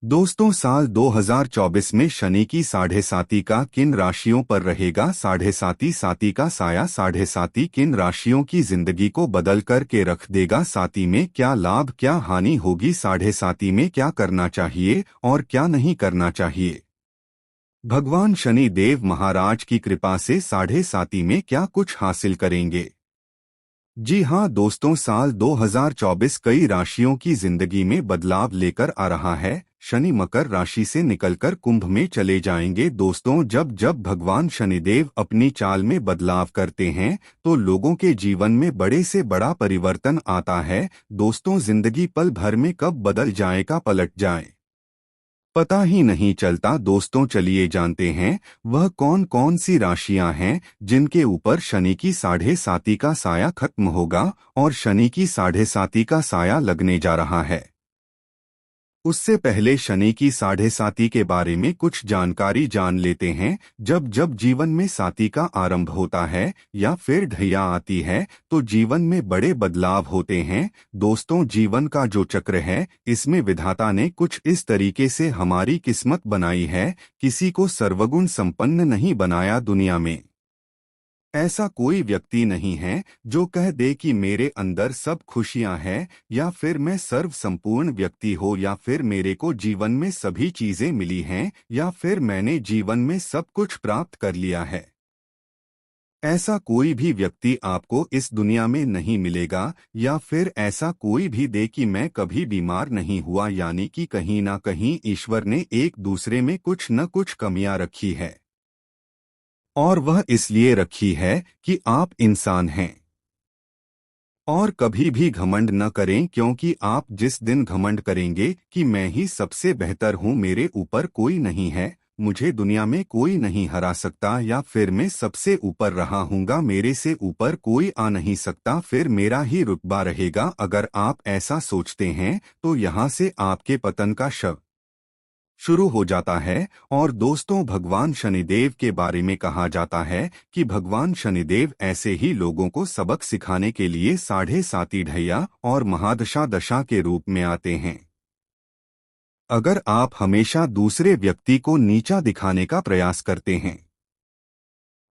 दोस्तों, साल 2024 में शनि की साढ़े साती का किन राशियों पर रहेगा? साढ़े साती साती का साया साढ़े साती किन राशियों की जिंदगी को बदल कर के रख देगा? साती में क्या लाभ क्या हानि होगी? साढ़े साती में क्या करना चाहिए और क्या नहीं करना चाहिए? भगवान शनि देव महाराज की कृपा से साढ़े साती में क्या कुछ हासिल करेंगे? जी हाँ दोस्तों, साल 2024 कई राशियों की जिंदगी में बदलाव लेकर आ रहा है। शनि मकर राशि से निकलकर कुंभ में चले जाएंगे। दोस्तों, जब जब भगवान शनिदेव अपनी चाल में बदलाव करते हैं तो लोगों के जीवन में बड़े से बड़ा परिवर्तन आता है। दोस्तों, जिंदगी पल भर में कब बदल जाए का पलट जाए पता ही नहीं चलता। दोस्तों, चलिए जानते हैं वह कौन कौन सी राशियां हैं जिनके ऊपर शनि की साढ़े साती का साया खत्म होगा और शनि की साढ़े साती का साया लगने जा रहा है। उससे पहले शनि की साढ़े साती के बारे में कुछ जानकारी जान लेते हैं। जब जब जीवन में साती का आरंभ होता है या फिर ढैया आती है तो जीवन में बड़े बदलाव होते हैं। दोस्तों, जीवन का जो चक्र है इसमें विधाता ने कुछ इस तरीके से हमारी किस्मत बनाई है। किसी को सर्वगुण संपन्न नहीं बनाया दुनिया में। ऐसा कोई व्यक्ति नहीं है जो कह दे कि मेरे अंदर सब खुशियां हैं या फिर मैं सर्व संपूर्ण व्यक्ति हो या फिर मेरे को जीवन में सभी चीजें मिली हैं या फिर मैंने जीवन में सब कुछ प्राप्त कर लिया है। ऐसा कोई भी व्यक्ति आपको इस दुनिया में नहीं मिलेगा। या फिर ऐसा कोई भी दे कि मैं कभी बीमार नहीं हुआ, यानी कि कहीं ना कहीं ईश्वर ने एक दूसरे में कुछ न कुछ कमियां रखी है और वह इसलिए रखी है कि आप इंसान हैं। और कभी भी घमंड न करें, क्योंकि आप जिस दिन घमंड करेंगे कि मैं ही सबसे बेहतर हूँ, मेरे ऊपर कोई नहीं है, मुझे दुनिया में कोई नहीं हरा सकता, या फिर मैं सबसे ऊपर रहा हूँगा, मेरे से ऊपर कोई आ नहीं सकता, फिर मेरा ही रुतबा रहेगा। अगर आप ऐसा सोचते हैं तो यहाँ से आपके पतन का शव शुरू हो जाता है। और दोस्तों, भगवान शनिदेव के बारे में कहा जाता है कि भगवान शनिदेव ऐसे ही लोगों को सबक सिखाने के लिए साढ़े साती ढैया और महादशा दशा के रूप में आते हैं। अगर आप हमेशा दूसरे व्यक्ति को नीचा दिखाने का प्रयास करते हैं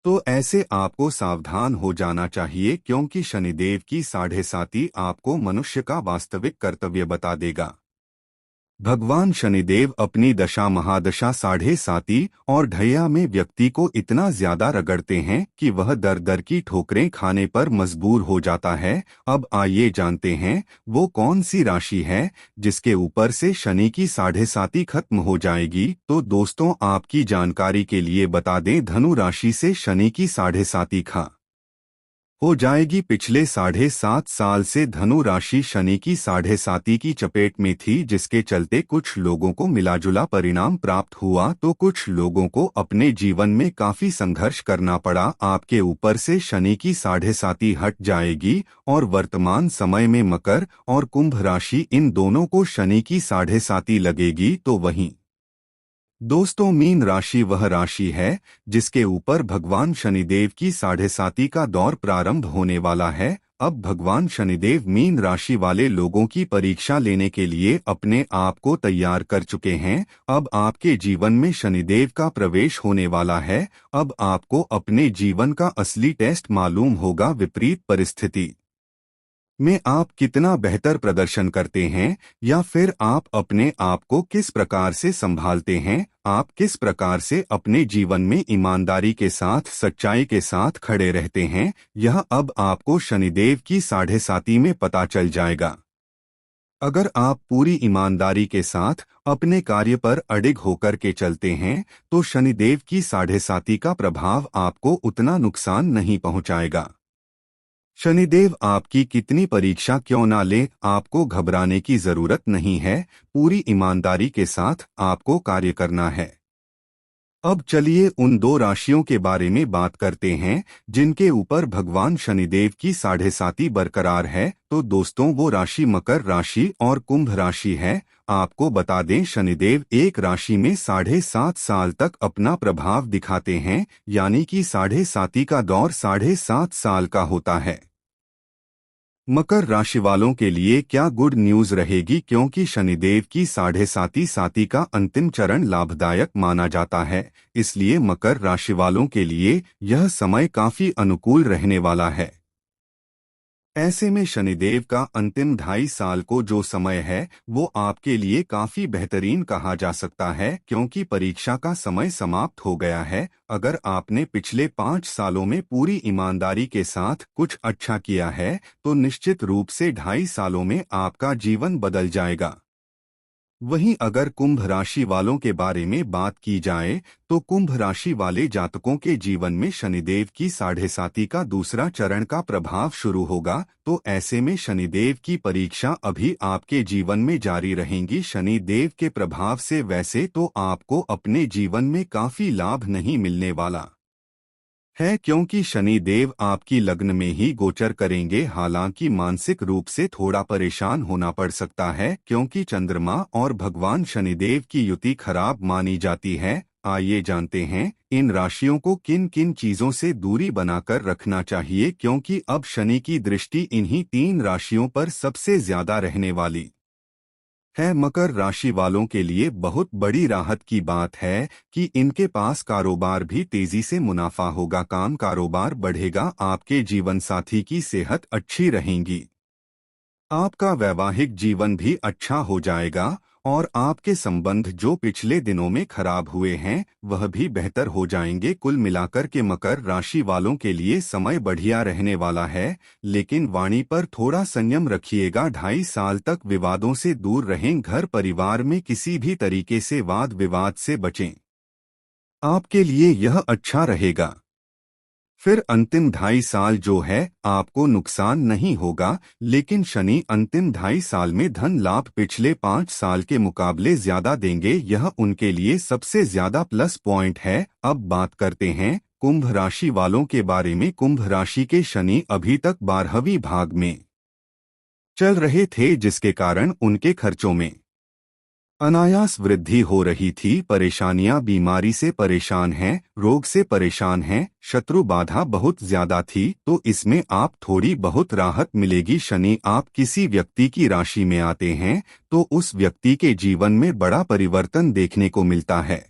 तो ऐसे आपको सावधान हो जाना चाहिए, क्योंकि शनिदेव की साढ़े साती आपको मनुष्य का वास्तविक कर्तव्य बता देगा। भगवान शनिदेव अपनी दशा महादशा साढ़े साती और ढैया में व्यक्ति को इतना ज्यादा रगड़ते हैं कि वह दर दर की ठोकरें खाने पर मजबूर हो जाता है। अब आइए जानते हैं वो कौन सी राशि है जिसके ऊपर से शनि की साढ़े साती खत्म हो जाएगी। तो दोस्तों, आपकी जानकारी के लिए बता दें, धनु राशि से शनि की साढ़े साती हो जाएगी। पिछले 7.5 साल से धनु राशि शनि की साढ़े साती की चपेट में थी, जिसके चलते कुछ लोगों को मिलाजुला परिणाम प्राप्त हुआ तो कुछ लोगों को अपने जीवन में काफी संघर्ष करना पड़ा। आपके ऊपर से शनि की साढ़े साती हट जाएगी और वर्तमान समय में मकर और कुंभ राशि, इन दोनों को शनि की साढ़े साती लगेगी। तो वहीं दोस्तों, मीन राशि वह राशि है जिसके ऊपर भगवान शनिदेव की साढ़े साती का दौर प्रारंभ होने वाला है। अब भगवान शनिदेव मीन राशि वाले लोगों की परीक्षा लेने के लिए अपने आप को तैयार कर चुके हैं। अब आपके जीवन में शनिदेव का प्रवेश होने वाला है। अब आपको अपने जीवन का असली टेस्ट मालूम होगा। विपरीत परिस्थिति में आप कितना बेहतर प्रदर्शन करते हैं या फिर आप अपने आप को किस प्रकार से संभालते हैं, आप किस प्रकार से अपने जीवन में ईमानदारी के साथ सच्चाई के साथ खड़े रहते हैं, यह अब आपको शनिदेव की साढ़े साती में पता चल जाएगा। अगर आप पूरी ईमानदारी के साथ अपने कार्य पर अडिग होकर के चलते हैं तो शनिदेव की साढ़े साती का प्रभाव आपको उतना नुकसान नहीं पहुंचाएगा। शनिदेव आपकी कितनी परीक्षा क्यों ना ले, आपको घबराने की जरूरत नहीं है। पूरी ईमानदारी के साथ आपको कार्य करना है। अब चलिए उन दो राशियों के बारे में बात करते हैं जिनके ऊपर भगवान शनिदेव की साढ़े साती बरकरार है। तो दोस्तों, वो राशि मकर राशि और कुंभ राशि है। आपको बता दें, शनिदेव एक राशि में 7.5 साल तक अपना प्रभाव दिखाते हैं, यानी कि साढ़े साती का दौर 7.5 साल का होता है। मकर राशि वालों के लिए क्या गुड न्यूज रहेगी, क्योंकि शनिदेव की साढ़े साती का अंतिम चरण लाभदायक माना जाता है। इसलिए मकर राशि वालों के लिए यह समय काफी अनुकूल रहने वाला है। ऐसे में शनिदेव का अंतिम 2.5 साल को जो समय है वो आपके लिए काफी बेहतरीन कहा जा सकता है, क्योंकि परीक्षा का समय समाप्त हो गया है। अगर आपने पिछले 5 सालों में पूरी ईमानदारी के साथ कुछ अच्छा किया है तो निश्चित रूप से 2.5 सालों में आपका जीवन बदल जाएगा। वहीं अगर कुंभ राशि वालों के बारे में बात की जाए तो कुंभ राशि वाले जातकों के जीवन में शनिदेव की साढ़े साती का दूसरा चरण का प्रभाव शुरू होगा, तो ऐसे में शनिदेव की परीक्षा अभी आपके जीवन में जारी रहेंगी। शनिदेव के प्रभाव से वैसे तो आपको अपने जीवन में काफी लाभ नहीं मिलने वाला है, क्योंकि शनि देव आपकी लग्न में ही गोचर करेंगे। हालांकि मानसिक रूप से थोड़ा परेशान होना पड़ सकता है, क्योंकि चंद्रमा और भगवान शनिदेव की युति खराब मानी जाती है। आइए जानते हैं इन राशियों को किन किन चीजों से दूरी बनाकर रखना चाहिए, क्योंकि अब शनि की दृष्टि इन्हीं 3 राशियों पर सबसे ज्यादा रहने वाली है। मकर राशि वालों के लिए बहुत बड़ी राहत की बात है कि इनके पास कारोबार भी तेजी से मुनाफा होगा, काम कारोबार बढ़ेगा, आपके जीवन साथी की सेहत अच्छी रहेगी, आपका वैवाहिक जीवन भी अच्छा हो जाएगा और आपके संबंध जो पिछले दिनों में खराब हुए हैं वह भी बेहतर हो जाएंगे। कुल मिलाकर के मकर राशि वालों के लिए समय बढ़िया रहने वाला है, लेकिन वाणी पर थोड़ा संयम रखिएगा। 2.5 साल तक विवादों से दूर रहें, घर परिवार में किसी भी तरीके से वाद विवाद से बचें, आपके लिए यह अच्छा रहेगा। फिर अंतिम 2.5 साल जो है आपको नुकसान नहीं होगा, लेकिन शनि अंतिम 2.5 साल में धन लाभ पिछले 5 साल के मुकाबले ज्यादा देंगे, यह उनके लिए सबसे ज्यादा प्लस पॉइंट है। अब बात करते हैं कुंभ राशि वालों के बारे में। कुंभ राशि के शनि अभी तक 12वीं भाग में चल रहे थे, जिसके कारण उनके खर्चों में अनायास वृद्धि हो रही थी। परेशानियां, बीमारी से परेशान हैं, रोग से परेशान हैं, शत्रु बाधा बहुत ज्यादा थी, तो इसमें आप थोड़ी बहुत राहत मिलेगी। शनि आप किसी व्यक्ति की राशि में आते हैं तो उस व्यक्ति के जीवन में बड़ा परिवर्तन देखने को मिलता है।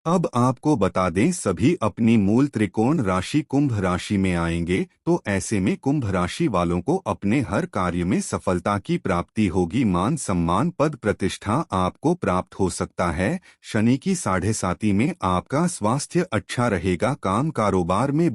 अब आपको बता दें, सभी अपनी मूल त्रिकोण राशि कुंभ राशि में आएंगे, तो ऐसे में कुंभ राशि वालों को अपने हर कार्य में सफलता की प्राप्ति होगी। मान सम्मान पद प्रतिष्ठा आपको प्राप्त हो सकता है। शनि की साढ़े साती में आपका स्वास्थ्य अच्छा रहेगा, काम कारोबार में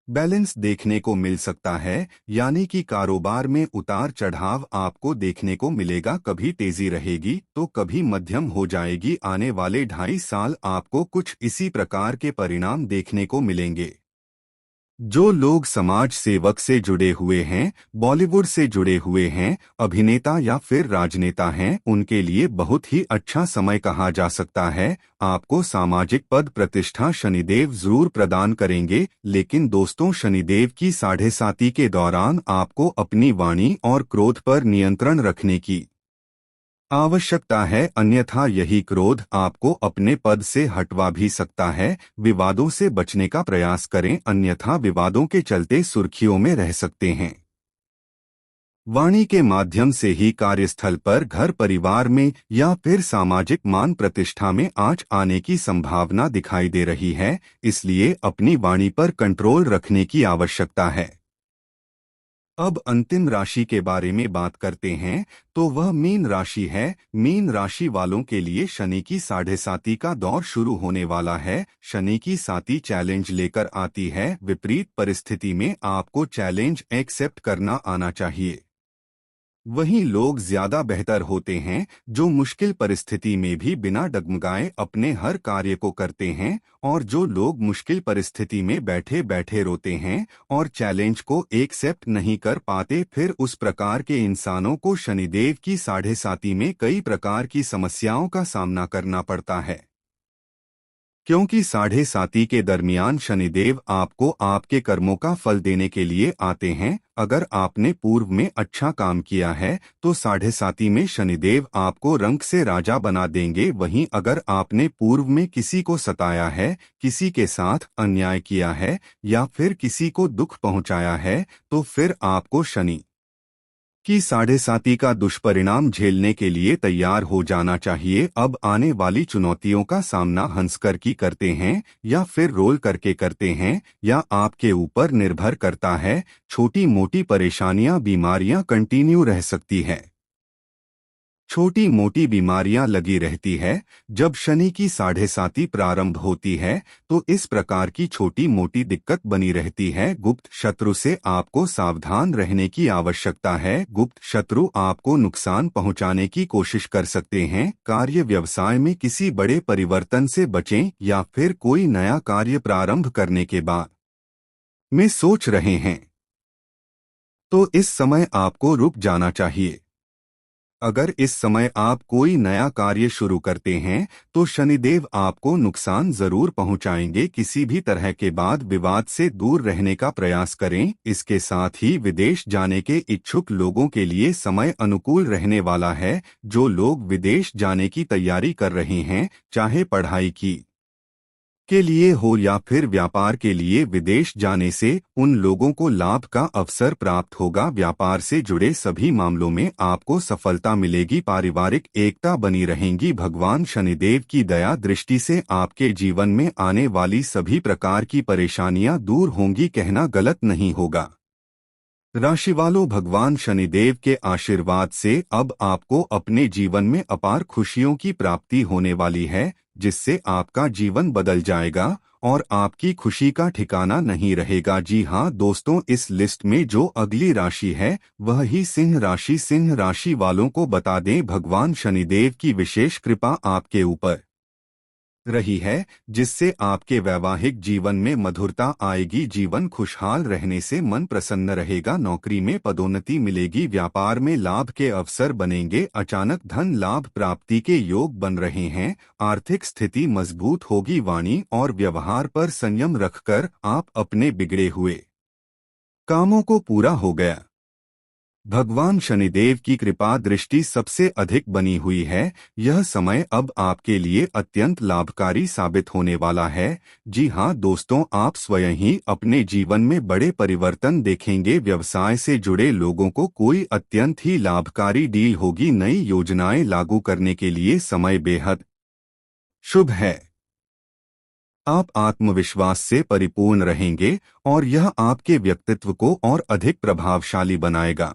बैलेंस देखने को मिल सकता है, यानी कि कारोबार में उतार चढ़ाव आपको देखने को मिलेगा, कभी तेजी रहेगी तो कभी मध्यम हो जाएगी। आने वाले 2.5 साल आपको कुछ इसी प्रकार के परिणाम देखने को मिलेंगे। जो लोग समाज सेवक से जुड़े हुए हैं, बॉलीवुड से जुड़े हुए हैं, अभिनेता या फिर राजनेता हैं, उनके लिए बहुत ही अच्छा समय कहा जा सकता है। आपको सामाजिक पद प्रतिष्ठा शनिदेव जरूर प्रदान करेंगे, लेकिन दोस्तों, शनिदेव की साढ़े साती के दौरान आपको अपनी वाणी और क्रोध पर नियंत्रण रखने की आवश्यकता है, अन्यथा यही क्रोध आपको अपने पद से हटवा भी सकता है। विवादों से बचने का प्रयास करें, अन्यथा विवादों के चलते सुर्खियों में रह सकते हैं। वाणी के माध्यम से ही कार्यस्थल पर, घर परिवार में या फिर सामाजिक मान प्रतिष्ठा में आंच आने की संभावना दिखाई दे रही है, इसलिए अपनी वाणी पर कंट्रोल रखने की आवश्यकता है। अब अंतिम राशि के बारे में बात करते हैं, तो वह मीन राशि है। मीन राशि वालों के लिए शनि की साढ़े साती का दौर शुरू होने वाला है। शनि की साती चैलेंज लेकर आती है, विपरीत परिस्थिति में आपको चैलेंज एक्सेप्ट करना आना चाहिए। वहीं लोग ज्यादा बेहतर होते हैं जो मुश्किल परिस्थिति में भी बिना डगमगाए अपने हर कार्य को करते हैं, और जो लोग मुश्किल परिस्थिति में बैठे बैठे रोते हैं और चैलेंज को एक्सेप्ट नहीं कर पाते, फिर उस प्रकार के इंसानों को शनिदेव की साढ़े साती में कई प्रकार की समस्याओं का सामना करना पड़ता है। क्योंकि साढ़े साती के दरमियान शनिदेव आपको आपके कर्मों का फल देने के लिए आते हैं। अगर आपने पूर्व में अच्छा काम किया है तो साढ़े साती में शनिदेव आपको रंक से राजा बना देंगे। वहीं अगर आपने पूर्व में किसी को सताया है, किसी के साथ अन्याय किया है या फिर किसी को दुख पहुंचाया है तो फिर आपको शनि कि साढ़े साती का दुष्परिणाम झेलने के लिए तैयार हो जाना चाहिए। अब आने वाली चुनौतियों का सामना हंसकर की करते हैं या फिर रोल करके करते हैं या आपके ऊपर निर्भर करता है। छोटी मोटी परेशानियां, बीमारियां कंटिन्यू रह सकती हैं। छोटी मोटी बीमारियां लगी रहती है। जब शनि की साढ़े साती प्रारंभ होती है तो इस प्रकार की छोटी मोटी दिक्कत बनी रहती है। गुप्त शत्रु से आपको सावधान रहने की आवश्यकता है। गुप्त शत्रु आपको नुकसान पहुंचाने की कोशिश कर सकते हैं। कार्य व्यवसाय में किसी बड़े परिवर्तन से बचें या फिर कोई नया कार्य प्रारंभ करने के बाद में सोच रहे हैं तो इस समय आपको रुक जाना चाहिए। अगर इस समय आप कोई नया कार्य शुरू करते हैं तो शनिदेव आपको नुकसान जरूर पहुंचाएंगे। किसी भी तरह के वाद विवाद से दूर रहने का प्रयास करें। इसके साथ ही विदेश जाने के इच्छुक लोगों के लिए समय अनुकूल रहने वाला है। जो लोग विदेश जाने की तैयारी कर रहे हैं, चाहे पढ़ाई की के लिए हो या फिर व्यापार के लिए, विदेश जाने से उन लोगों को लाभ का अवसर प्राप्त होगा। व्यापार से जुड़े सभी मामलों में आपको सफलता मिलेगी। पारिवारिक एकता बनी रहेगी। भगवान शनिदेव की दया दृष्टि से आपके जीवन में आने वाली सभी प्रकार की परेशानियां दूर होंगी, कहना गलत नहीं होगा। राशि वालों, भगवान शनिदेव के आशीर्वाद से अब आपको अपने जीवन में अपार खुशियों की प्राप्ति होने वाली है, जिससे आपका जीवन बदल जाएगा और आपकी खुशी का ठिकाना नहीं रहेगा। जी हाँ दोस्तों, इस लिस्ट में जो अगली राशि है वह ही सिंह राशि। सिंह राशि वालों को बता दें, भगवान शनिदेव की विशेष कृपा आपके ऊपर रही है, जिससे आपके वैवाहिक जीवन में मधुरता आएगी। जीवन खुशहाल रहने से मन प्रसन्न रहेगा। नौकरी में पदोन्नति मिलेगी। व्यापार में लाभ के अवसर बनेंगे। अचानक धन लाभ प्राप्ति के योग बन रहे हैं। आर्थिक स्थिति मजबूत होगी। वाणी और व्यवहार पर संयम रखकर आप अपने बिगड़े हुए कामों को पूरा हो गया। भगवान शनिदेव की कृपा दृष्टि सबसे अधिक बनी हुई है। यह समय अब आपके लिए अत्यंत लाभकारी साबित होने वाला है। जी हाँ दोस्तों, आप स्वयं ही अपने जीवन में बड़े परिवर्तन देखेंगे। व्यवसाय से जुड़े लोगों को कोई अत्यंत ही लाभकारी डील होगी। नई योजनाएं लागू करने के लिए समय बेहद शुभ है। आप आत्मविश्वास से परिपूर्ण रहेंगे और यह आपके व्यक्तित्व को और अधिक प्रभावशाली बनाएगा।